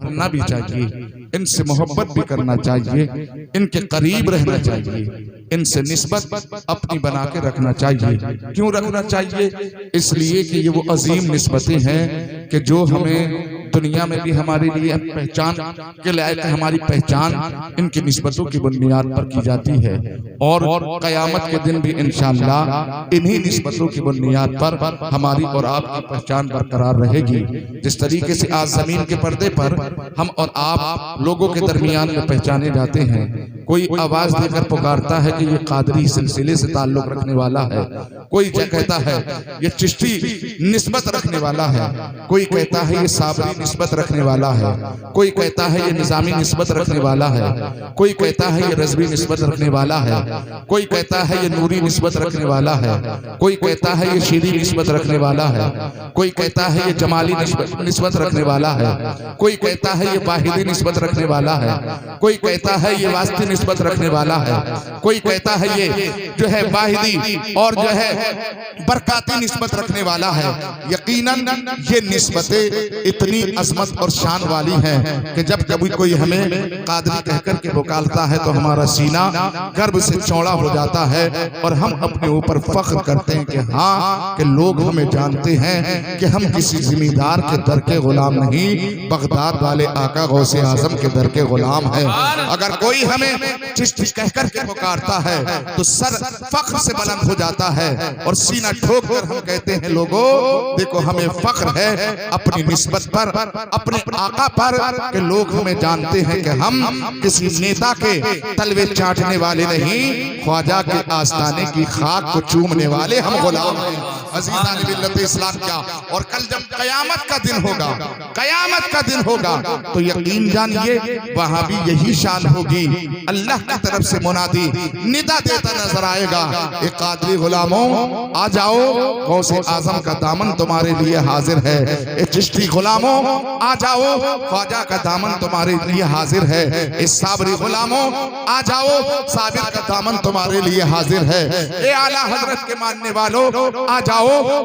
पढ़ना भी चाहिए, इनसे मोहब्बत भी करना चाहिए, इनके करीब रहना चाहिए, इनसे निस्बत अपनी बना के रखना चाहिए। क्यों रखना चाहिए? इसलिए कि ये वो अजीम निस्बतें हैं कि जो हमें दुनिया में भी हमारे लिए पहचान के लायक हमारी पहचान इनकी निस्बतों की बुनियाद पर की जाती है, और कयामत के दिन भी इंशाअल्लाह इन्हीं निस्बतों की बुनियाद पर हमारी और आपकी पहचान बरकरार रहेगी। जिस तरीके से आज जमीन के पर्दे पर हम और आप लोगों के दरमियान में पहचाने जाते हैं, कोई आवाज देकर पुकारता है कि ये कादरी सिलसिले से ताल्लुक रखने वाला है, कोई कहता है ये चिश्ती निस्बत रखने वाला है, कोई कहता है ये साबरी निस्बत रखने वाला है, कोई कहता है ये निजामी निस्बत रखने वाला है, कोई कहता है ये रज़वी निस्बत रखने वाला है, कोई कहता है ये नूरी निस्बत रखने वाला है, कोई कहता है ये शीरी निस्बत रखने वाला है, कोई कहता है ये जमाली निस्बत रखने वाला है, कोई कहता है ये वाहिदी निस्बत रखने वाला है, कोई कहता है ये वास्ती निस्बत रखने वाला है, कोई कहता है ये जो है वाहिदी और जो है बरकाती निस्बत रखने वाला है। यकीनन ये निस्बतें इतनी अजमत और शान वाली हैं कि जब कभी कोई हमें कादरी कहकर के पुकारता है तो हमारा सीना गर्व से चौड़ा हो जाता है और हम अपने ऊपर फख्र करते हैं कि हाँ, कि लोग हमें जानते हैं कि हम किसी जिम्मेदार के दर के गुलाम नहीं, बगदाद वाले आका गौसे आजम के दर के गुलाम है। अगर कोई हमें चिश्ती कहकर के पुकारता है तो सर फख्र से बुलंद हो जाता है और सीना ठोक कर हम कहते हैं लोगों देखो हमें फख्र है अपनी निस्बत पर, अपने आका पर, कि लोग हमें जानते हैं कि हम किसी नेता के तलवे चाटने वाले नहीं, ख्वाजा के आस्ताने की खाक को चूमने वाले हम गुलाम हैं। अज़ीज़ान मिल्लत इस्लाम क्या, और कल जब कयामत का दिन होगा, कयामत का दिन होगा तो यकीन जानिए वहां भी यही शान होगी। अल्लाह की तरफ से मुनादी निदा देता नजर आएगा, ए कादरी गुलामों आ जाओ, गौसे आजम का दामन तुम्हारे लिए हाजिर है। ए चिश्ती गुलामों आ जाओ, ख्वाजा का दामन तुम्हारे लिए हाजिर है। ए साबरी गुलामों आ जाओ, साबिर का दामन तुम्हारे लिए हाजिर है। ए आला हजरत के मानने वालों आ जाओ,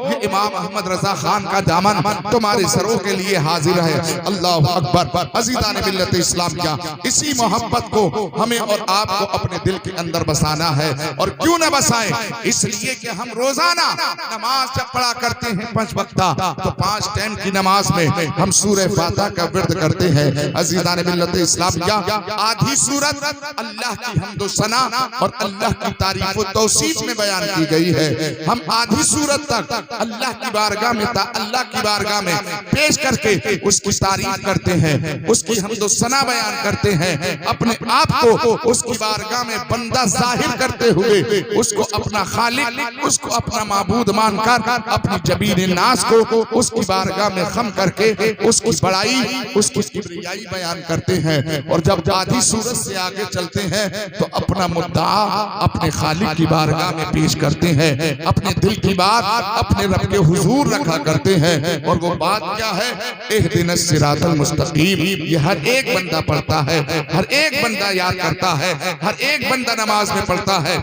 ये इमाम अहमद रजा खान का दामन तुम्हारे सरों के लिए हाजिर है। अल्लाह अकबर। अज़ीज़ान मिल्लत इस्लाम क्या, इसी मोहब्बत को हमें और आपको अपने दिल के अंदर बसाना है। और क्यों न बसाएं, इसलिए कि हम रोजाना नमाज जब पढ़ा करते हैं 5 वक्ता, तो 5 टाइम की नमाज में हम सूरह फातिहा का विर्द करते हैं। अज़ीज़ान मिल्लत इस्लाम क्या, आधी सूरत अल्लाह की हम्द व सना और अल्लाह की तारीफ व तौसीफ में बयान की गई है। हम आधी सूरत तक अल्लाह की बारगाह में अल्लाह की बारगाह में पेश करके उसकी तारीफ करते हैं, उसकी हम्द व सना बयान करते हैं, अपने आप को उसकी बारगाह में बंदा जाहिर करते हुए उसको अपना खालिक, उसको अपना माबूद मानकर अपनी जबीन नास को उसकी बारगाह में खम करके उसकी बड़ाई, उसकी किबरियाई बयान करते हैं। और जब आधी सूरत से आगे चलते हैं तो अपना मुद्दा अपने खालिक की बारगाह में पेश करते हैं, अपने दिल की बात अपने रब के हुजूर रखा करते हैं। और वो बात क्या है, इहदिनस सिरातल मुस्तकीम। ये हर एक बंदा पढ़ता है, हर एक बंदा याद करता है, हर एक बंदा नमाज में पढ़ता है,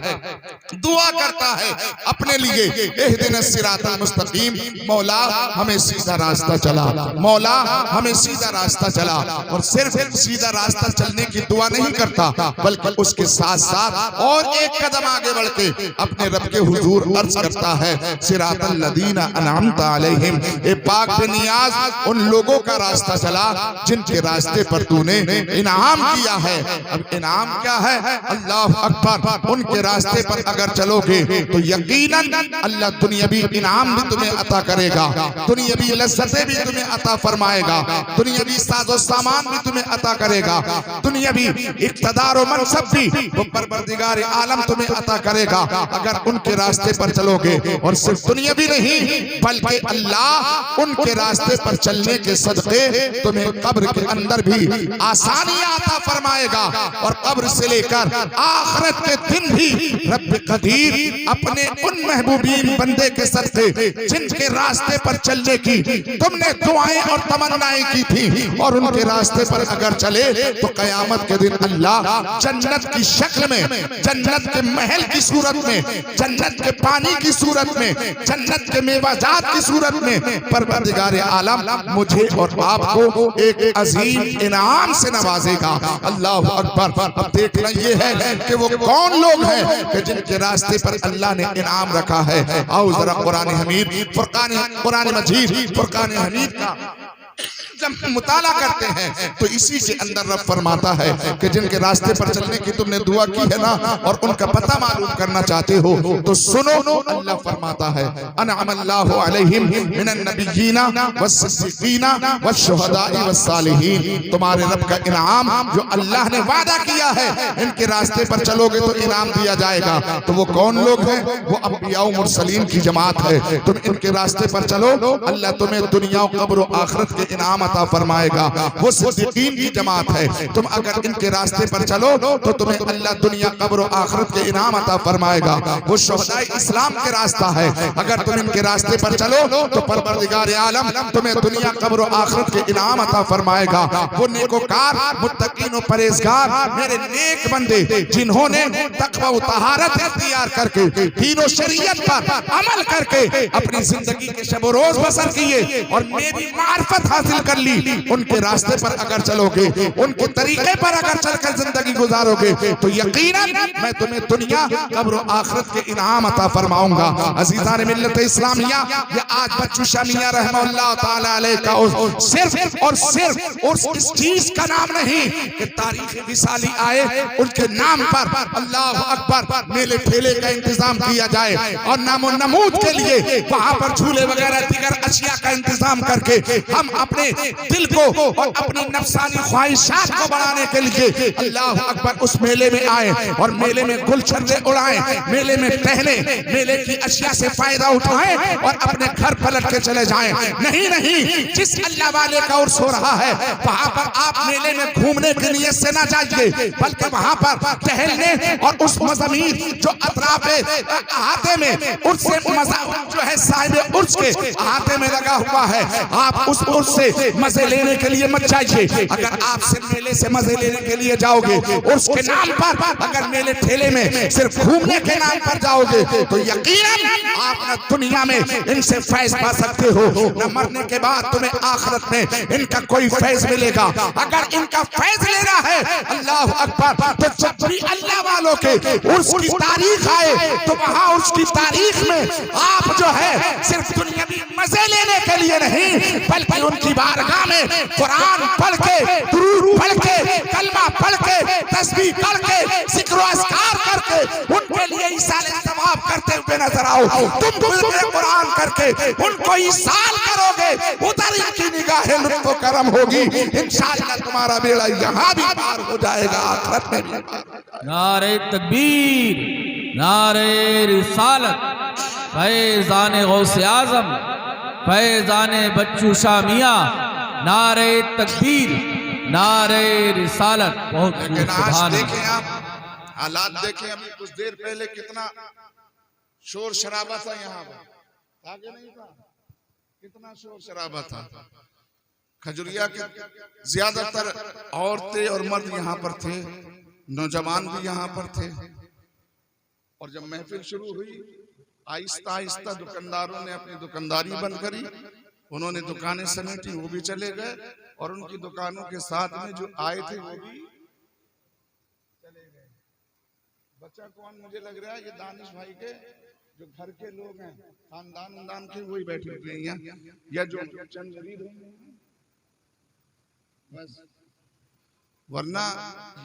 दुआ करता है अपने लिए, इहदिनस सिरातल मुस्तकीम, मौला हमें सीधा रास्ता चला, मौला हमें सीधा रास्ता चला। और सिर्फ सीधा रास्ता चलने की दुआ नहीं करता, बल्कि उसके साथ साथ और एक कदम आगे बढ़ के अपने रब के हुजूर अर्ज करता है, सिरातल लदीना अनअमता अलैहिम। ए पाक बेनियाज उन लोगों का रास्ता चला जिनके रास्ते पर तूने इनाम किया है। अब इनाम क्या है? अल्लाह अकबर। उनके रास्ते पर अगर चलोगे तो यकीनन अल्लाह दुनियावी इनाम भी तुम्हें अता करेगा, दुनियावी लज्जतें भी तुम्हें अता फरमाएगा, दुनियावी साजो सामान भी तुम्हें अता करेगा, दुनियावी इक़्तिदार और मनसब भी वो परवरदिगार आलम तुम्हें अता करेगा अगर उनके रास्ते पर चलोगे। और सिर्फ दुनियावी नहीं बल्कि अल्लाह उनके रास्ते पर चलने के सदक़े तुम्हें कब्र के अंदर भी आसानियां अता फरमाएगा, और कब्र से लेकर आखिरत के दिन भी रब कदीर अपने उन महबूबीन बंदे के सदक़े जिनके रास्ते पर चलने की तुमने दुआएं और तमन्नाएं की थी और उनके रास्ते पर अगर चले तो कयामत के दिन अल्लाह जन्नत की शक्ल में, जन्नत के महल की सूरत में, जन्नत के पानी की सूरत में, जन्नत के मेवाजात की सूरत में परवरदिगार आलम मुझे और आपको एक अजीम इनाम से नवाजेगा। अल्लाह अकबर। अब देखना ये है कि वो कौन लोग हैं कि जिनके रास्ते पर अल्लाह ने इनाम रखा है। आओ जरा कुरान हमीद, कुरान मजीद, फुरकान हमीद का जब मुताला करते हैं तो इसी के अंदर रब फरमाता है कि जिनके रास्ते पर चलने की तुमने दुआ की है ना और उनका पता मालूम करना चाहते हो तो सुनो। अल्लाह फरमाता है अनअमल्लाहु अलैहिम मिनन नबिय्यीना वस्सिद्दीकीना वश्शुहदाई वस्सालिहीन। तुम्हारे रब का इनाम जो अल्लाह ने वादा किया है, इनके रास्ते पर चलोगे तो इनाम दिया जाएगा। तो वो कौन लोग हैं? वो अंबिया और मुरसलीन की जमात है। तुम इनके रास्ते पर चलो, अल्लाह तुम्हें दुनिया और कब्र और आखिरत के इनाम अता फरमाएगा। वो सिद्दीकीन की जमात है। तुम अगर इनके रास्ते पर चलो तो तुम्हें अल्लाह दुनिया कब्र और आखिरत के इनाम अता फरमाएगा। वो शुहदाए इस्लाम के रास्ता है। अगर तुम इनके रास्ते पर चलो तो परवरदिगार आलम तुम्हें दुनिया कब्र और आखिरत के इनाम अता फरमाएगा। वो नेकोकार, मुत्तकीन और परहेजगार मेरे नेक बंदे जिन्होंने तकवा और तहारत इख्तियार करके दीन शरीयत पर अमल करके अपनी जिंदगी के शब रोज बसर किए और मेरी मार्फत हासिल कर ली, उनके रास्ते पर अगर चलोगे, उनके तरीके पर अगर चलकर जिंदगी गुजारोगे तो यकीनन मैं तुम्हें दुनिया कब्र आखिरत के इनाम अता फरमाऊंगा। अजीज़ान मिल्लत इस्लामिया, ये आज बच्चू शाह मियां रहमतुल्लाह ताला अलैह का सिर्फ और सिर्फ उस इस चीज का नाम नहीं कि तारीख विसाली आए उनके नाम पर अल्लाह अकबर मेले ठेले का इंतजाम किया जाए और नामो नमूद के लिए वहां पर झूले वगैरह दीगर अशिया का इंतजाम करके हम अपने दिल को और अपनी नफसानी ख्वाहिशात को बढ़ाने के लिए अल्लाह अकबर उस मेले में आए और मेले में गुलछर्रे उड़ाएं, मेले में टहले, मेले की अशिया से फायदा उठाएं और अपने घर पलट के चले जाएं। नहीं नहीं, जिस अल्लाह वाले का उर्स हो रहा है वहां पर आप मेले में घूमने की नियत से ना जाइए, बल्कि वहां पर टहलने और उस मज़ामीर जो अतराफ अहाते में उर्स जो है साहिब उर्स के अहाते में लगा हुआ है, आप उस उर्स से मजे लेने के लिए मत जाइए। अगर आप सिर्फ मेले से मजे लेने के लिए जाओगे, उसके नाम पर अगर मेले ठेले में सिर्फ घूमने के नाम पर जाओगे तो यकीनन आप न दुनिया में इनसे फैज पा सकते हो, न मरने के बाद तुम्हें आखिरत में इनका कोई फैज मिलेगा। अगर इनका फैज लेना है अल्लाह अकबर तो जब भी अल्लाह वालों के उसकी तारीख आए तो वहां उसकी तारीख में आप जो है सिर्फ दुनियावी मजे लेने के लिए नहीं बल्कि उनकी बारगाह में कुरान पढ़ के, दुरूद पढ़ के, कलमा पढ़ के, तस्बीह पढ़ के, जिक्र अस्कार करके उनके लिए इसाले सवाब करते हुए नजर आओ। तुम कुरान करके उनको इसाल करोगे, उधर इनकी निगाहें लुत्फ़ करम होगी, इंशाअल्लाह तुम्हारा बेड़ा यहाँ भी पार हो जाएगा, आखिरत में भी। नारे तकबीर, नारे रिसालत, फैज़ान गौसे आज़म, फैज़ान बच्चू शाह मियां, नारे तकबीर, नारे रिसालत। बहुत सुभान। देखें आप हालात देखें, अभी कुछ देर पहले कितना शोर शराबा था यहाँ पर, आगे नहीं था, कितना शोर शराबा था। खजुरिया के ज्यादातर औरतें और मर्द यहाँ पर थे, नौजवान भी यहाँ पर थे। और जब महफिल शुरू हुई आहिस्ता आहिस्ता दुकानदारों ने अपनी दुकानदारी बंद करी, उन्होंने दुकानें समेटी, वो भी चले गए और उनकी दुकानों के साथ में जो आए थे वो भी चले गए। बच्चा कौन मुझे लग रहा है ये दानिश भाई के जो घर के लोग हैं, खानदान के, वही बैठे हुए हैं यहाँ, या जो चंद मुरीद होंगे बस। वरना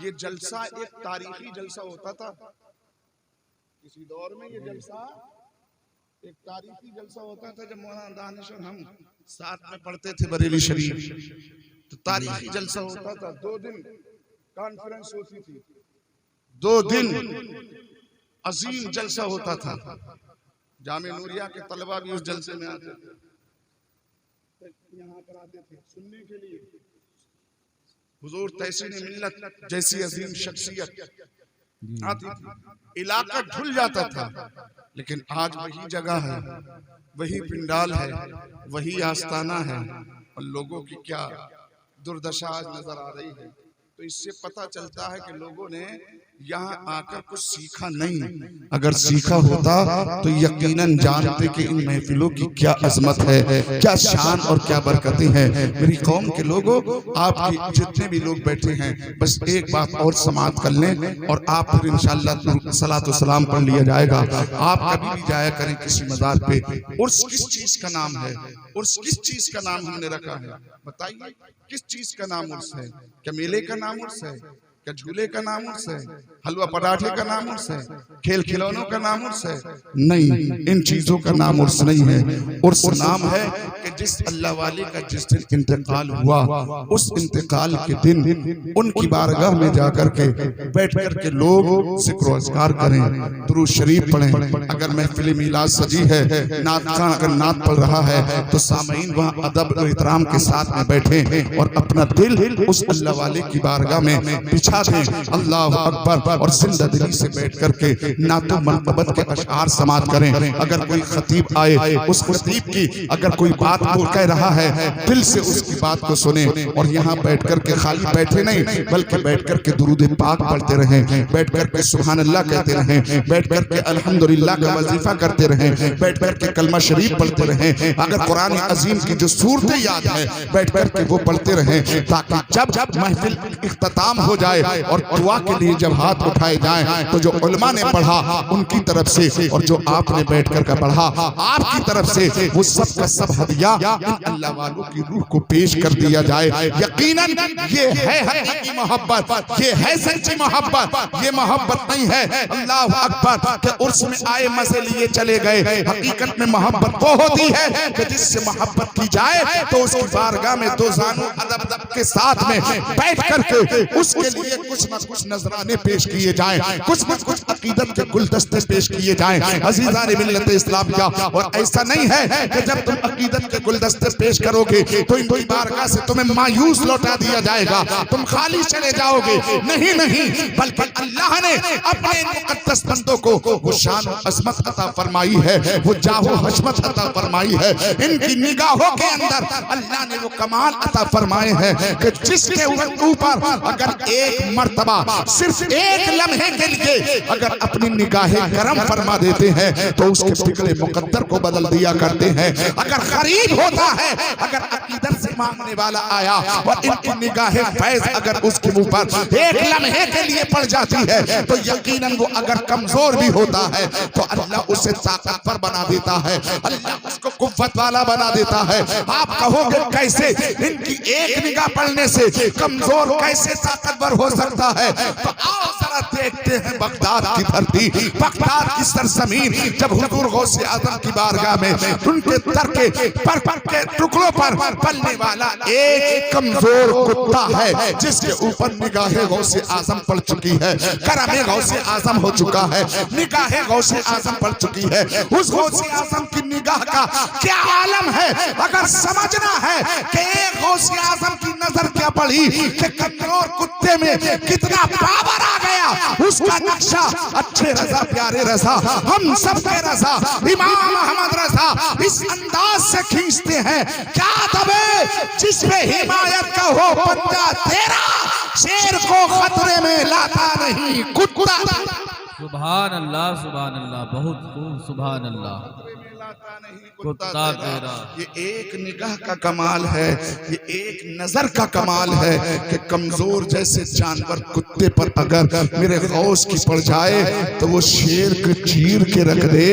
ये जलसा एक तारीखी जलसा होता था। किसी दौर में ये जलसा एक तारीखी जलसा होता था। जब मौलाना दानिश और हम साथ में पढ़ते थे बरेली शरीफ, तो तारीखी जलसा होता था। 2 दिन कॉन्फ्रेंस होती थी, 2 दिन अजीम जलसा होता था। जामे नूरिया के तलबा भी उस जलसे में आते थे, यहाँ पर आते थे सुनने के लिए। हुजूर तहसीन मिल्लत जैसी अजीम शख्सियत आती थी, इलाका ढुल जाता था। लेकिन आज वही जगह है, वही पिंडाल है, वही आस्ताना है, और लोगों की क्या दुर्दशा आज नजर आ रही है। तो इससे पता चलता है कि लोगों ने यहाँ आकर कुछ सीखा नहीं। अगर सीखा होता तो यकीनन जानते कि इन महफिलों की क्या अजमत है, क्या शान और क्या बरकतें हैं। मेरी कौम के लोगों, आपकी जितने भी लोग बैठे हैं, बस एक बात और समाप्त कर लें और आप फिर इंशाअल्लाह सलात व सलाम पढ़ लिया जाएगा। आप कभी भी जाया करें किसी मज़ार पे, उर्स किस चीज का नाम है? उर्स किस चीज का नाम हमने रखा है? बताइए, किस चीज का नाम उर्स है? क्या मेले का नाम उर्स है? क्या झूले का नाम उर्स है? हलवा पराठे का नाम उर्स है? खेल खिलौनों का नाम उर्स है? नहीं, इन चीजों का नाम उर्स नहीं है। उर्स नाम है कि जिस अल्लाह वाले का जिस दिन इंतकाल हुआ, उस इंतकाल के दिन उनकी बारगाह में जाकर के बैठ कर के लोग जिक्र अस्कार करें, दुरूद शरीफ पढ़ें। अगर महफिल मिलाद सजी है, नात खान अगर नात पढ़ रहा है तो सामईन वहाँ अदब और एहतराम के साथ में बैठे और अपना दिल उस अल्लाह वाले की बारगाह में बिछा दें। अल्लाह अकबर और जिंदा दिली से बैठ करके नातो मनकबत के अशआर समात करें। अगर कोई खतीब आए, उस खतीब की अगर कोई बात वो कह रहा है, दिल से उसकी बात को सुने और यहाँ बैठ करके खाली बैठे नहीं, बल्कि बैठ करके दुरूद पाक पढ़ते रहें, बैठ करके सुभान अल्लाह कहते रहें, बैठ करके अल्हम्दुलिल्लाह का वजीफा करते रहें, बैठ करके कलमा शरीफ पढ़ते रहें। अगर कुरान अजीम की जो सूरतें याद है, बैठ करके वो पढ़ते रहें, ताकि जब जब महफिल इख्तिताम हो जाए और दुआ के लिए जब हाथ उठाए जाएं, तो जो उलमा ने पढ़ा उनकी तरफ से और जो आपने बैठकर का पढ़ा आपकी तरफ से, वो सब का सब हदिया अल्लाह वालों की रूह को पेश कर दिया जाए। यकीनन ये है हकीकी मोहब्बत, ये है सच्ची मोहब्बत। ये मोहब्बत नहीं है अल्लाह अकबर के उर्स में आए मजे लिए चले गए। हकीकत में मोहब्बत वो होती है कि जिससे मोहब्बत की जाए तो उसकी बारगाह में दो जानू अदब के साथ में बैठ करके उसके लिए कुछ न कुछ नजराने पेश किए जाएं, कुछ न कुछ अकीदत के गुलदस्ते पेश किए जाएं। अजीज़ान मिल्लत इस्लामिया, और ऐसा नहीं है कि जब तुम अकीदत के गुलदस्ते पेश करोगे तो इनकी बारगाह से तुम्हें मायूस लौटा दिया जाएगा, तुम खाली चले जाओगे। नहीं नहीं, बल्कि अल्लाह ने अपने मुकद्दस बंदों को वो शान और अज़मत अता फरमाई है, वो जाहो हशमत अता फरमाई है। इनकी निगाहों के अंदर अल्लाह ने वो कमाल अता फरमाए हैं कि जिसके ऊपर अगर एक मर्तबा सिर्फ एक लम्हे के लिए अगर अपनी निगाहें करम फरमा देते हैं तो उसके पिघले मुकद्दर को बदल दिया करते हैं। अगर गरीब होता है, अगर अकीदत से मांगने वाला आया और इनकी निगाहें फैज अगर उसके ऊपर एक लम्हे के लिए पड़ जाती है तो यकीनन वो अगर कमजोर भी होता है तो अल्लाह उसे ताकतवर बना देता है, अल्लाह उसको कुव्वत वाला बना देता है। आप कहोगे कैसे? इनकी एक निगाह पड़ने से कमजोर कैसे ताकतवर हो सकता है? तो आओ जरा देखते हैं बगदाद की धरती, बगदाद की सरजमीन, जब हुजूर गौसे आजम की बारगाह में उनके दर के टुकड़ों पर पलने वाला एक कमजोर कुत्ता है जिसके ऊपर निगाहे गौसे आजम पड़ चुकी है, करमे गौसे आजम हो चुका है, निगाहे गौसे आजम पड़ चुकी है। उस गौसे आजम की निगाह का क्या आलम है? अगर समझना है कि एक गौसे आजम की नजर क्या पड़ी कि कमजोर कुत्ते में कितना पावर आ गया, उसका नक्शा अच्छे रजा प्यारे रजा हम सबके रजा इमाम अहमद रजा इस अंदाज से खींचते हैं। क्या दबे जिसपे हिमायत का हो पंजा तेरा, शेर को खतरे में लाता नहीं कुत्ता। सुभान अल्लाह, बहुत खूब, सुभान अल्लाह। कुत्ता तेरा, ये एक निगाह का कमाल है, ये एक नजर का कमाल है कि कमजोर जैसे जानवर कुत्ते पर अगर मेरे गौस की पड़ जाए तो वो शेर को चीर के रख दे।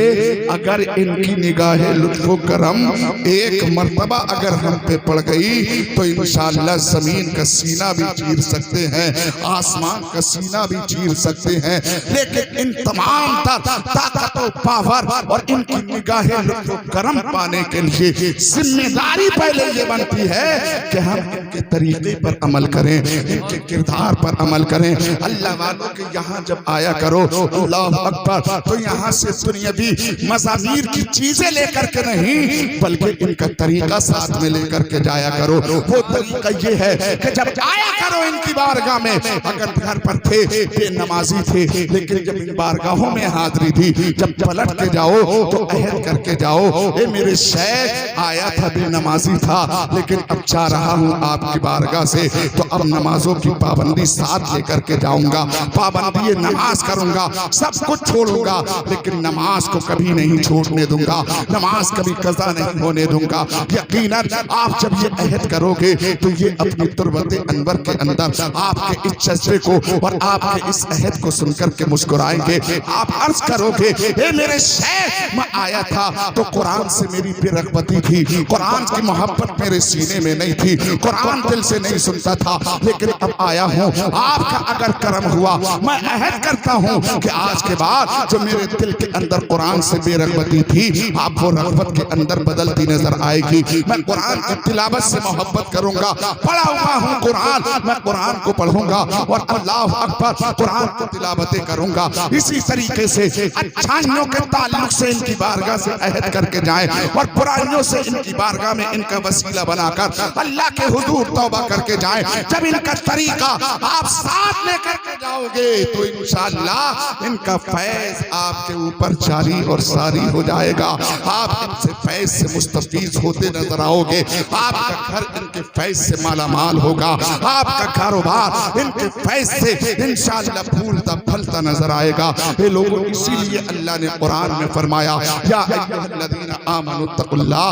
अगर इनकी निगाहें लुत्फो करम एक मर्तबा अगर हम पे पड़ गई तो इंशाअल्लाह जमीन का सीना भी चीर सकते हैं, आसमान का सीना भी चीर सकते हैं। लेकिन इन तमाम ताकत और पावर और इनकी निगाहें करम पाने के लिए जिम्मेदारी पहले ये बनती है कि हम इनके तरीके पर अमल करें, इनके किरदार पर अमल करें। अल्लाह वालों के यहाँ जब आया करो अल्लाह अकबर तो यहाँ से दुनियावी मज़ामीर की चीजें लेकर के नहीं बल्कि इनका तरीका साथ में लेकर के जाया करो। वो तरीका ये है कि जब आया करो इनकी बारगाह में, अगर घर पर थे बेनमाजी थे लेकिन जब इन बारगाहों में हाजिरी थी, जब पलट के जाओ तो अहद करके जाओ, ए मेरे शेख, आया था बेनमाजी था लेकिन अब जा रहा हूँ आपकी बारगाह से, तो अब नमाजों की पाबंदी साथ लेकर के जाऊंगा, पाबंदी नमाज करूंगा, सब कुछ छोड़ूंगा, लेकिन नमाज को कभी नहीं छोड़ने दूंगा, नमाज कभी कज़ा नहीं होने दूंगा। यकीनन आप जब ये अहद करोगे तो ये अपनी तुरबत अनवर के अंदर आपके इस जज्बे को और आपके इस अहद को सुनकर के मुस्कुराएंगे। आप अर्ज करोगे, ए मेरे शेख, मैं आया था तो कुरान से मेरी बेरगबती थी, कुरान की मोहब्बत मेरे सीने में नहीं थी, कुरान दिल से नहीं सुनता था, लेकिन अब आया हूँ, आपका अगर करम हुआ, मैं अहद करता हूँ कि आज के बाद जो मेरे दिल के अंदर कुरान से बेरगबती थी, आप वो रगबत के अंदर बदलती नजर आएगी। मैं कुरान की तिलावत से मोहब्बत करूंगा, पढ़ा हुआ हूँ कुरान, मैं कुरान को पढ़ूंगा और अल्लाह अकबर कुरान की तिलावतें करूंगा। इसी तरीके से अच्छाइयों के ताल्लुक से इनकी बारगाह से अहद करके जाएं और बुराइयों से इनकी बारगाह में इनका वसीला बनाकर अल्लाह के हुजूर तौबा करके जाएं। जब इनका तरीका आप साथ लेकर के जाओगे तो इंशाअल्लाह इनका फैज आपके ऊपर जारी और सारी हो जाएगा। आप इनसे फैज से मुस्तफीज होते नजर आओगे, आपका घर इनके फैज से मालामाल होगा, आपका कारोबार इनके फैज से इंशाअल्लाह फूलता फलता नजर आएगा। ये लोगों, इसीलिए अल्लाह ने कुरान में फरमाया, या अय्युहल्लज़ीना आमनु तक़ुल्लाह,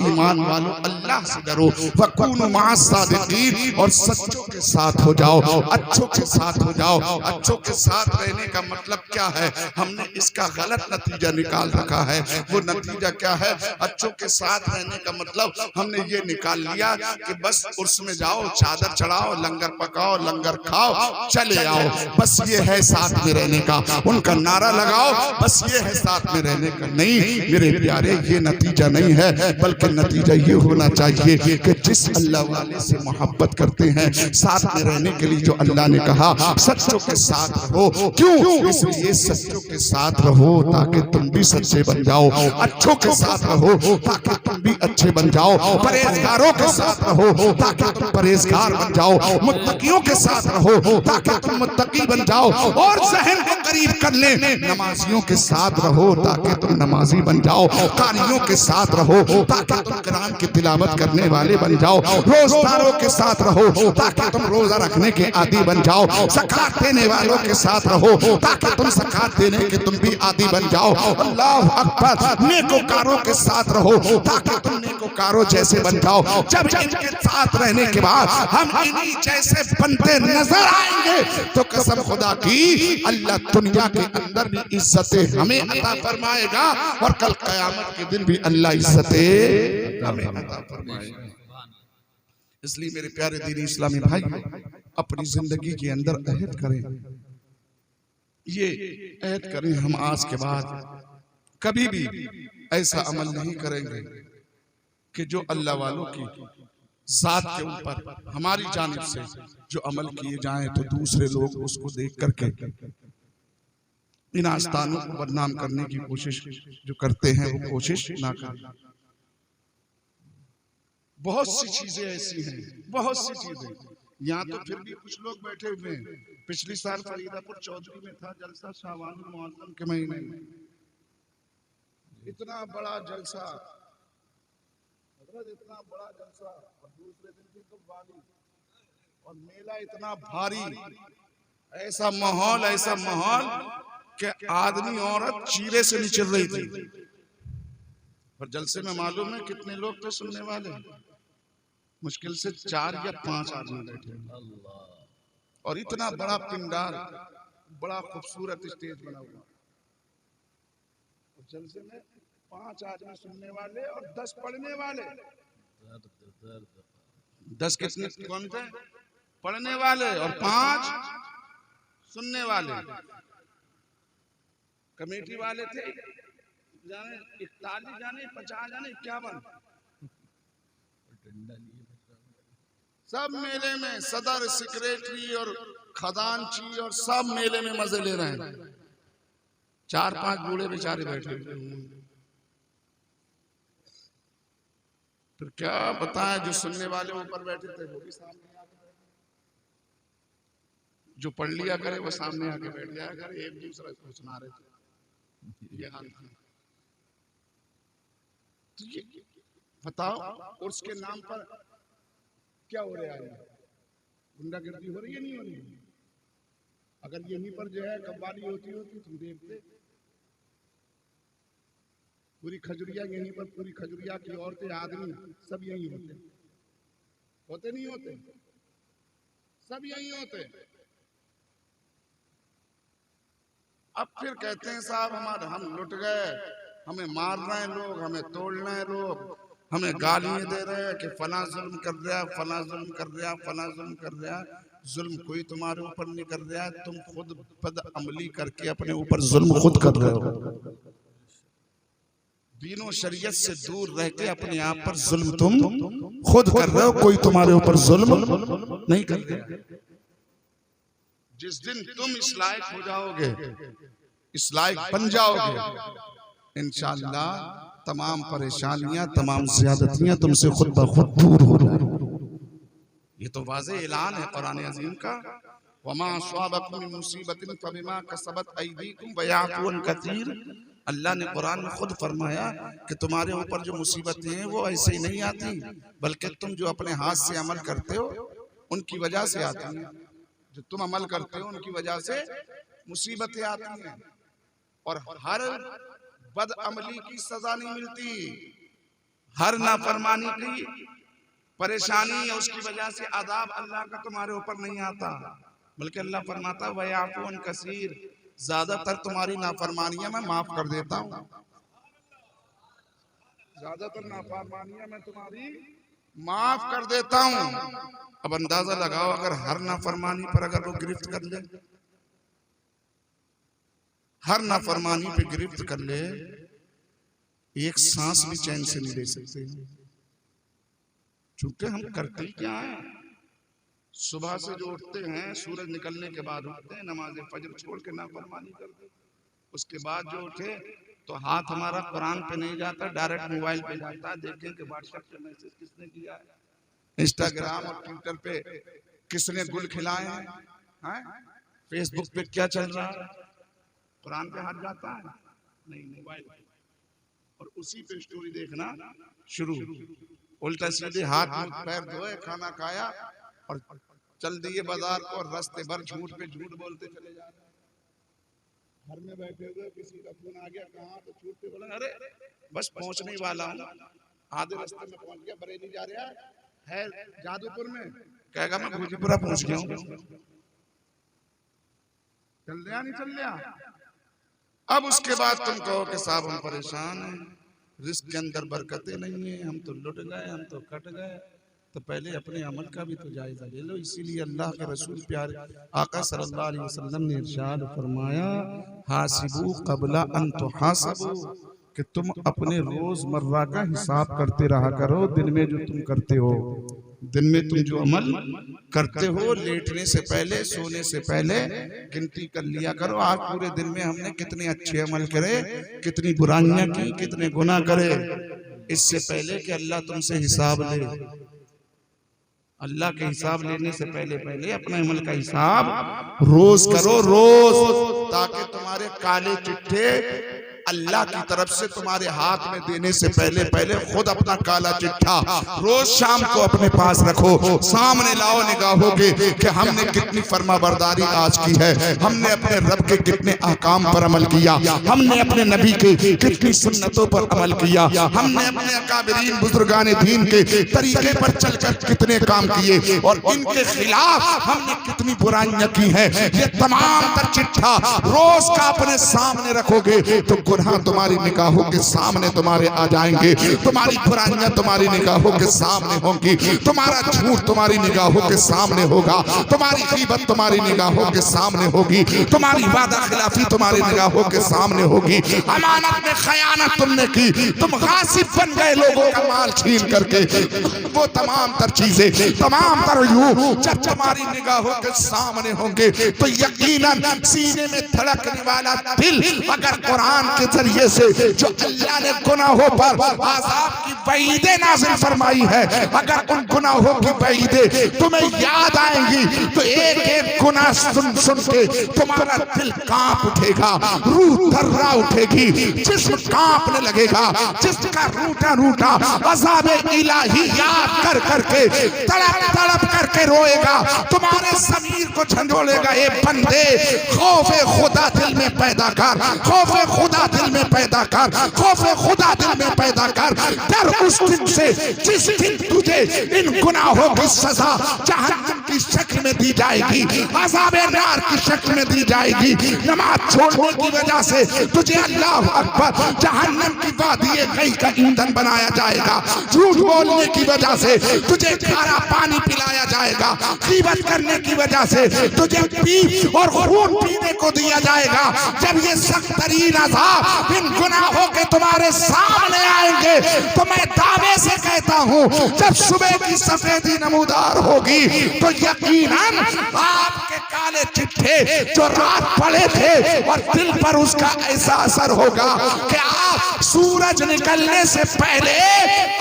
ईमान वालों अल्लाह से डरो, वकूनु मअस सादिकीन, और सच्चों के साथ हो जाओ, अच्छों के साथ हो जाओ। अच्छों के साथ रहने का मतलब क्या है? हमने इसका गलत नतीजा निकाल रखा है। वो नतीजा क्या है? अच्छों के साथ रहने का मतलब हमने ये निकाल लिया कि बस उर्स में जाओ, चादर चढ़ाओ, लंगर पकाओ, लंगर खाओ, चले आओ, बस ये है साथ में रहने का। उनका नारा लगाओ, बस ये है साथ में रहने का। नहीं मेरे प्यारे, ये नतीजा नहीं है, बल्कि नतीजा ये होना चाहिए कि जिस अल्लाह वाले से मोहब्बत करते हैं, साथ में रहने के लिए जो अल्लाह ने कहा सच्चों के साथ रहो। क्यों? इसलिए सच्चों के साथ रहो ताकि तुम भी सच्चे बन जाओ, अच्छों के साथ रहो ताकि तुम भी अच्छे बन जाओ, परहेजगारों के साथ रहो ताकि तुम परहेजगार बन जाओ, मुत्तकियों के साथ रहो ताकि तुम मुत्तकी बन जाओ, और ज़हन को करीब कर ले, नमाजियों के साथ रहो ताकि तुम नमाजी बन जाओ, कारियों के साथ रहो ताकि तुम कुरान की तिलावत करने वाले बन जाओ, रोजदारों के साथ रहो ताकि तुम रोजा रखने के आदी बन जाओ, ज़कात देने वालों के साथ रहो ताकि तुम ज़कात देने के तुम भी आदी बन जाओ। अल्लाह अकबर, नेकोकारों के साथ रहो ताकि तुम नेकोकारों जैसे बन जाओ। जब इनके साथ रहने के बाद हम इन्हीं जैसे बनते नजर आएंगे तो कसम खुदा की अल्लाह दुनिया के अंदर भी इज्जतें हमें अता फरमाएगा और कल क़यामत के दिन भी अल्लाह इज्जतें हमें अता फरमाएगा। इसलिए मेरे प्यारे दीनी इस्लामी भाई, अपनी जिंदगी के अंदर अहद करें, ये अहद करें, हम आज के बाद कभी भी ऐसा अमल नहीं करेंगे कि जो अल्लाह वालों की जात के ऊपर हमारी जानिब से जो अमल किए जाएं तो दूसरे लोग उसको देख करके इन आस्थानों को बदनाम करने की कोशिश जो करते हैं वो कोशिश ना करें। बहुत सी चीजें ऐसी हैं, बहुत सी चीजें, यहाँ तो फिर भी कुछ लोग बैठे हुए हैं। पिछली साल फरीदापुर चौधरी में था जलसा शाबानुल मुअज़्ज़म के महीने में, इतना बड़ा जलसा, इतना बड़ा जलसा, और दूसरे दिन की तो वाली और मेला इतना भारी, ऐसा माहौल कि आदमी औरत चीरे से निचल रही थी। और जलसे में मालूम है कितने लोग थे सुनने वाले? मुश्किल से 4 या 5 आदमी बैठे, और इतना बड़ा पिंडाल, बड़ा खूबसूरत स्टेज बना हुआ। जलसे में 5 आदमी सुनने वाले और 10 पढ़ने वाले। 10 कितने कौन थे? पढ़ने वाले, और 5 सुनने वाले। कमेटी वाले थे जाने 41 जाने 50 जाने 51, सब मेले में, सदर सेक्रेटरी और खजांची और सब मेले में मजे ले रहे हैं। 4-5 बूढ़े बेचारे बैठे। फिर क्या बताएं, जो सुनने वाले ऊपर बैठे थे वो भी सामने आके बैठे, जो पढ़ लिया करे वो सामने आके बैठ जाया करे, एक दूसरे को सुना रहे थे। ये हाल था। बताओ उर्स के नाम पर क्या हो रहा है? गुंडागर्दी हो रही है, नहीं हो रही? अगर यहीं पर जो है कव्वाली होती तुम देखते। पूरी खजुरिया यहीं पर, पूरी खजुरिया की औरतें आदमी सब यहीं होते नहीं होते? सब यहीं होते। अब फिर कहते हैं साहब हम लुट गए, हमें मार रहे हैं लोग, हमें तोड़ रहे हैं लोग, हमें गालियां दे रहे हैं कि फला जुल्म कर रहा, फला जुल्म कर रहा, फला जुल्म कर रहा। जुल्म कोई तुम्हारे ऊपर नहीं कर रहा है, तुम खुद बद अमली करके अपने ऊपर जुल्म खुद कर रहे हो। दीनों शरीयत से दूर रह के अपने आप पर जुल्म तुम खुद कर रहे हो, कोई तुम्हारे ऊपर जुल्म नहीं कर रहा। जिस दिन तुम इस लायक हो जाओगे, इस लायक बन जाओगे, इंशाअल्लाह तमाम परेशानियां, तमाम ज़्यादतियां तुमसे खुद ब खुद दूर हो जाएंगी। ये तो वाज़ेह ऐलान है कुरान अज़ीम का। वमा स्वाबकुम मिन मुसीबतिन फबिमा कसबत अयदीकुम व याफू अन कसीर। अल्लाह ने कुरान में खुद फरमाया कि तुम्हारे ऊपर जो मुसीबतें हैं वो ऐसे ही नहीं आती, बल्कि तुम जो अपने हाथ से अमल करते हो उनकी वजह से आती हैं। जो तुम अमल करते हो उनकी वजह से मुसीबतें आती हैं। और हर बद अमली की सजा नहीं मिलती, हर नाफरमानी की परेशानी या उसकी वजह से अदाब अल्लाह का तुम्हारे ऊपर नहीं आता, बल्कि अल्लाह फरमाता है वयाफू अन कसीर, ज्यादातर तुम्हारी नाफरमानियां मैं माफ कर देता हूँ। ज्यादातर नाफरमानियां मैं तुम्हारी माफ कर देता हूँ। अब अंदाजा लगाओ, अगर हर नाफरमानी पर अगर वो गिरफ्त कर ले, हर नाफरमानी पे गिरफ्त कर ले, एक सांस भी चैन से नहीं ले सकते। चूंकि हम करते क्या है, सुबह से जो उठते हैं, सूरज निकलने के बाद उठते हैं, नमाज फजर छोड़ के नाफरमानी करते, उसके बाद जो उठे तो हाथ हमारा कुरान पे नहीं जाता, डायरेक्ट मोबाइल पे जाता है, देखें कि व्हाट्सएप पे मैसेज किसने किया है, इंस्टाग्राम और ट्विटर पे किसने गुल खिलाए हैं, फेसबुक पे क्या चल रहा है। कुरान पे हाथ जाता है नहीं, मोबाइल। और उसी पे स्टोरी देखना शुरू, उल्टा सीधे हाथ मुंह पैर धोए, खाना खाया और चल दिए बाजार को, और रास्ते भर झूठ पे झूठ बोलते चले जा रहे हैं। घर में बैठे हुए किसी का फोन आ गया, कहाँ, तो झूठ पे बोला अरे बस पहुंचने वाला हूँ, आधे रास्ते में पहुंच गया, बरेली जा रहा है जादूपुर में, कहेगा मैं भूजीपुरा पहुंच गया हूँ। चल रहा नहीं चल रहा। अब उसके बाद तुम कहो कि साहब हम परेशान हैं, रिस्क के अंदर बरकतें नहीं है, हम तो लुट गए, हम तो कट गए। तो पहले अपने अमल का भी तो जायजा ले लो। इसीलिए अल्लाह के रसूल प्यारे आका सल्लल्लाहु अलैहि वसल्लम ने इरशाद फरमाया, हासिबू क़ब्ला अन तुहासबू, कि तुम अपने रोजमर्रा का हिसाब करते रहा करो। दिन में जो तुम करते हो, दिन में तुम जो अमल करते हो, लेटने से पहले, सोने से पहले गिनती कर लिया करो। आज पूरे दिन में हमने कितने अच्छे अमल करे, कितनी बुराइयां की, कितने गुनाह करे, इससे पहले कि अल्लाह तुमसे हिसाब ले। अल्लाह के हिसाब लेने से पहले पहले अपने अमल का हिसाब रोज करो, रोज, ताकि तुम्हारे काले चिट्ठे अल्लाह की तरफ से तुम्हारे हाथ में देने से पहले पहले खुद अपना काला चिट्ठा रोज शाम को अपने पास रखो, सामने लाओ निगाहों के कि हमने कितनी फर्माबरदारी आज की है, हमने अपने रब के कितने अहकाम पर अमल किया, हमने अपने नबी के कितनी सुन्नतों पर अमल किया, हमने अपने अकाबिरीन बुजुर्गान दीन के तरीके पर चलकर कितने काम किए, और इनके खिलाफ हमने कितनी बुराइयां की हैं। ये तमाम तर चिट्ठा रोज का अपने सामने रखोगे तो गुनाह तुम्हारी निगाहों के सामने तुम्हारे आ जाएंगे, तुम्हारी बुराइयां तुम्हारी निगाहों के सामने होंगी, तुम्हारा झूठ तुम्हारी निगाहों के सामने होगा, तुम्हारी गीबत तुम्हारी निगाहों के सामने होगी, तुम्हारी वादा खिलाफी तुम्हारी निगाहों के सामने होगी, अमानत में खयानत तुमने की, तुम गासिब बन गए लोगों का माल छीन करके। वो तमाम तर चीजें, तमाम तर यूं जब तुम्हारी निगाहों के सामने होंगे तो यकीनन सीने में धड़कने वाला दिल, अगर कुरान के जरिए से जो अल्लाह ने गुनाहों पर आज़ाब की वईदें नाज़िल फरमाई है, अगर उन गुनाहों की वईदें तुम्हें याद आएंगी तो एक एक गुनाह सुन सुन के तुम्हारा दिल कांप उठेगा, रूह थर्रा उठेगी, जिस्म कांपने लगेगा, जिसका रूठा रूठा अज़ाबे इलाही याद कर करके तड़प तड़प करके रोएगा, तुम्हारे ज़मीर को झंझोड़ेगा। ए बंदे, खौफे खुदा दिल में पैदा कर, खौफे खुदा दिल में पैदा कर, खौफे खुदा दिल में पैदा कर। डर उस दिन से जिस दिन तुझे इन गुनाहों की सजा जहन्नम की शक्ल में दी जाएगी, अज़ाबे नार की शक्ल में दी जाएगी। नमाज छोड़ने की वजह से तुझे अल्लाह अकबर जहन्नम की वादी गई का ईंधन बनाया जाएगा। झूठ बोलने की वजह से तुझे खारा पानी पिलाया जाएगा, गीबत करने की वजह से तुझे पी और खून पीने को दिया जाएगा। जब ये सख्त तरीन अज़ाब इन गुनाहों के तुम्हारे सामने आएंगे तो मैं दावे से कहता हूँ, जब सुबह की सफेदी नमूदार होगी तो यकीनन आपके काले चिट्ठे जो रात पड़े थे और दिल पर उसका ऐसा असर होगा कि आप सूरज निकलने से पहले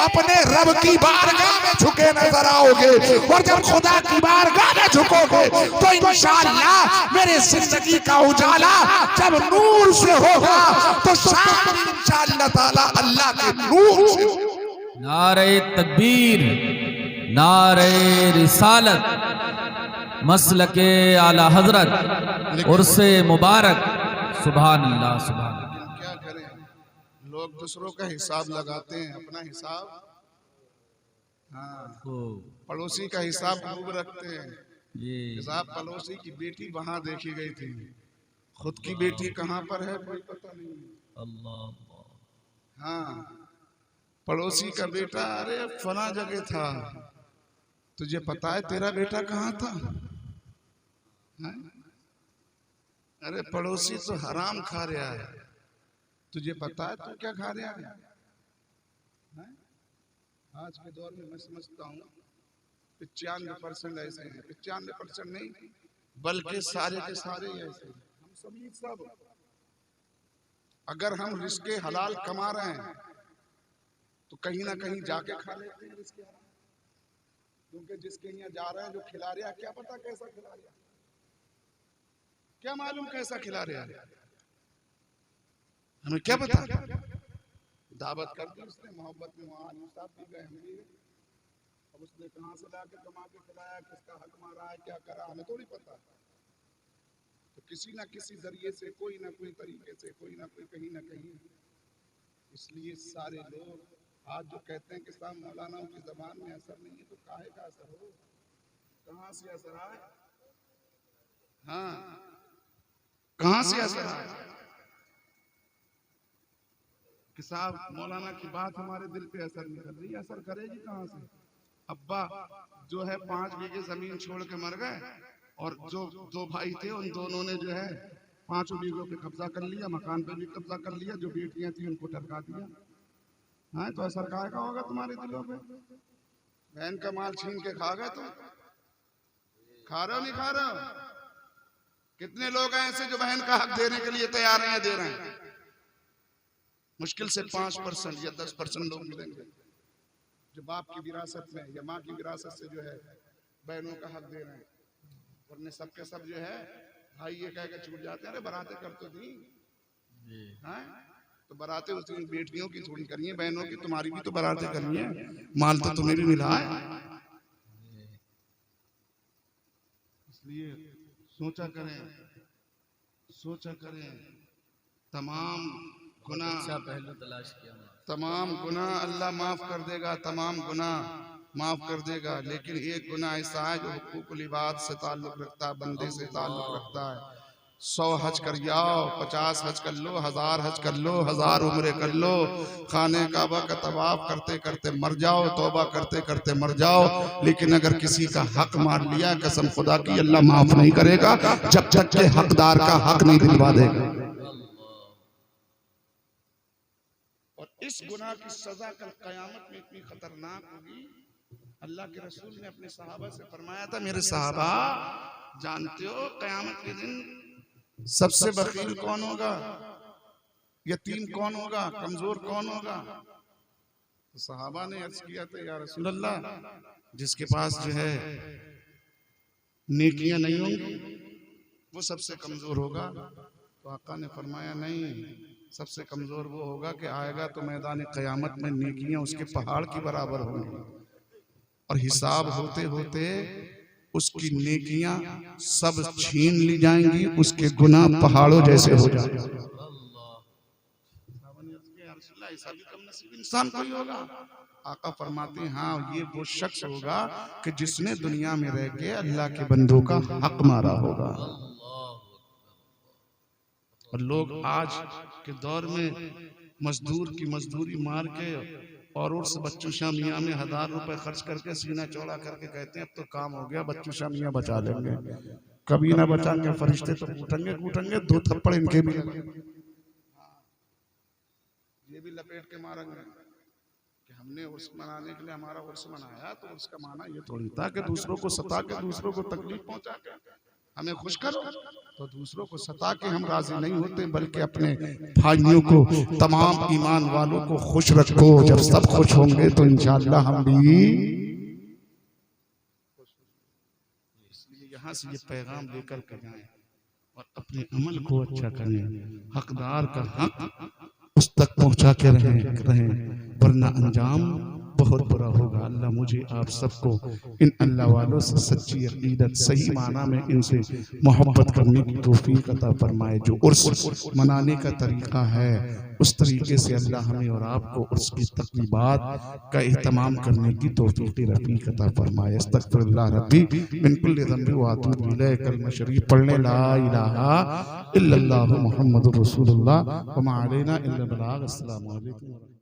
अपने रब की बारगाह में झुके नजर आओगे। और जब खुदा की बारगाह में झुकोगे तो इंशाअल्लाह मेरे जिंदगी का उजाला जब नूर से होगा तो शाम इंशाअल्लाह ताला अल्लाह के नूर से होगा। नारे तकबीर, नारे रिसालत, मसलके आला हजरत, उर्से मुबारक। सुभान अल्लाह, सुभान अल्लाह। क्या करें, लोग दूसरों का हिसाब लगाते हैं, अपना हिसाब हाँ पड़ोसी का हिसाब खूब रखते हैं। ये हिसाब पड़ोसी की बेटी वहां देखी गई थी, खुद की बेटी कहाँ पर है कोई पता नहीं। अल्लाह, हाँ, पड़ोसी का बेटा, अरे फला जगह था, तुझे पता है तेरा बेटा कहाँ था? है? अरे पड़ोसी तो हराम खा रहा है, तुझे पता है तू क्या खा रहा है? आज के दौर में मैं समझता हूँ 95% ऐसे हैं, 95% नहीं बल्कि सारे के सारे ऐसे हैं। हम सभी सब अगर हम रिस्के हलाल कमा रहे हैं तो कहीं ना कहीं जाके खा लेते हैं रिस्के हलाल, क्योंकि जिसके यहाँ जा रहे हैं जो खिला रहा है क्या पता कैसा खिला रहा है, क्या मालूम कैसा खिला रहा है, हमें क्या पता। दावत कर दी उसने, मोहब्बत में वहाँ आलू साहब भी गए, हम भी गए। अब उसने कहाँ से लाके कमा के खिलाया, किसका हक मारा है, क्या करा, हमें थोड़ी पता। तो किसी ना किसी जरिए से, कोई ना कोई तरीके से, कोई ना कोई कहीं ना कहीं। इसलिए सारे लोग आज जो कहते हैं कि साहब मौलानाओं की जबान में असर नहीं है, तो काहे का असर हो, कहाँ से असर आए? हाँ, कहाँ से असर आए कि साहब मौलाना की बात हमारे दिल पे असर नहीं कर रही, असर करेगी कहाँ से? अब्बा जो है 5 बीघे जमीन छोड़ के मर गए और जो 2 भाई थे उन दोनों ने जो है 5 बीघों पे कब्जा कर लिया, मकान पे भी कब्जा कर लिया, जो बेटियां थी उनको टरका दिया। हाँ, तो असर काहे का होगा तुम्हारे दिलों पे? बहन का माल छीन के खा गए तुम, खा रहे हो नहीं खा रहे हो? कितने लोग हैं ऐसे जो बहन का हक देने के लिए तैयार हैं, दे रहे हैं? मुश्किल से 5% या 10% लोग मिलेंगे जो बाप की विरासत में या माँ की विरासत से जो है बहनों का हक दे रहे हैं, वरने सबके सब जो है भाई ये कह के छूट जाते हैं। अरे बरातें कर तो दी, हाँ तो बरातें उस दिन बेटियों की थोड़ी करी है, बहनों की, तुम्हारी भी तो बरातें करनी है, माल तो तुम्हें भी मिला है। इसलिए सोचा करें, सोचा करें, तमाम गुनाह, अच्छा पहलू तलाश किया, तमाम गुनाह अल्लाह माफ कर देगा, तमाम गुनाह माफ कर देगा, लेकिन एक गुनाह ऐसा है जो हुकूकुल इबाद से ताल्लुक रखता है, बंदे से ताल्लुक रखता है। 100 हज कर जाओ, 50 हज कर लो, 1000 हज कर लो, 1000 उम्रे कर लो, खाने काबा का तवाफ करते करते मर जाओ, तौबा करते करते मर जाओ, लेकिन अगर किसी का हक मार लिया, कसम खुदा की अल्लाह माफ नहीं करेगा जब तक के हकदार का हक नहीं दिलवा देगा। और इस गुनाह की सजा कल कयामत में इतनी खतरनाक होगी। अल्लाह के रसूल ने अपने सहाबा से फरमाया था, मेरे सहाबा जानते हो कयामत के दिन सबसे बखील कौन होगा, यतीम कौन होगा, कमजोर कौन होगा? तो सहाबा ने अर्ज किया था, या रसूल अल्लाह, जिसके पास जो है नेकियां नहीं होंगी, वो सबसे कमजोर होगा। तो आका ने फरमाया नहीं, सबसे कमजोर वो होगा कि आएगा तो मैदान क़यामत में नेकियां उसके पहाड़ की बराबर होंगी और हिसाब होते होते उसकी नेकियां सब छीन ली जाएंगी, उसके गुनाह पहाड़ों जैसे हो जाएंगे। ऐसा भी कम नसीब इंसान कोई होगा। आका फरमाते हैं हाँ, ये वो शख्स होगा कि जिसने दुनिया में रह के अल्लाह के बंदों का हक मारा होगा। और लोग आज के दौर में मजदूर की मजदूरी मार के और उस बच्चू शामिया में 1000 रुपए खर्च करके सीना चौड़ा करके कहते हैं अब तो काम हो गया, बच्चू शामिया बचा लेंगे। कभी ना बचाएंगे, फरिश्ते तो कूटेंगे कूटेंगे, 2 थप्पड़ इनके भी ये भी लपेट के मारेंगे कि हमने उर्स मनाने के लिए हमारा उर्स मनाया, तो उसका माना ये थोड़ी था कि दूसरों को सता के, दूसरों को तकलीफ पहुंचा के हमें खुश करो। तो दूसरों को सता के हम राजी नहीं होते, बल्कि अपने भाइयों को, तमाम ईमान वालों को खुश रखो। जब सब खुश होंगे तो इंशाअल्लाह हम भी। इसलिए यहाँ से ये पैगाम लेकर के जाएं और अपने अमल को अच्छा करें, हकदार का हक उस तक पहुंचा के रहें, वरना अंजाम बहुत बुरा होगा। अल्लाह मुझे आप सबको इन अल्लाह वालों से सच्ची अकीदत, सही माना में इनसे मोहब्बत करने की तौफीक अता फरमाए। जो उर्स मनाने का तरीका है उस तरीके से अल्लाह हमें और आपको उसकी तकरीबात का एहतमाम करने की तौफीक रफ़ीक अता फरमाए। अस्तग़फिरुल्लाह रब्बी मिन कुल्लि ज़ंबि व अतूबु इलैह। कलमा शरीफ पढ़ने ला इलाहा इल्लल्लाहु मुहम्मदुर रसूलुल्लाह व मा अलैना इल्लल बलाग। अस्सलामु अलैकुम।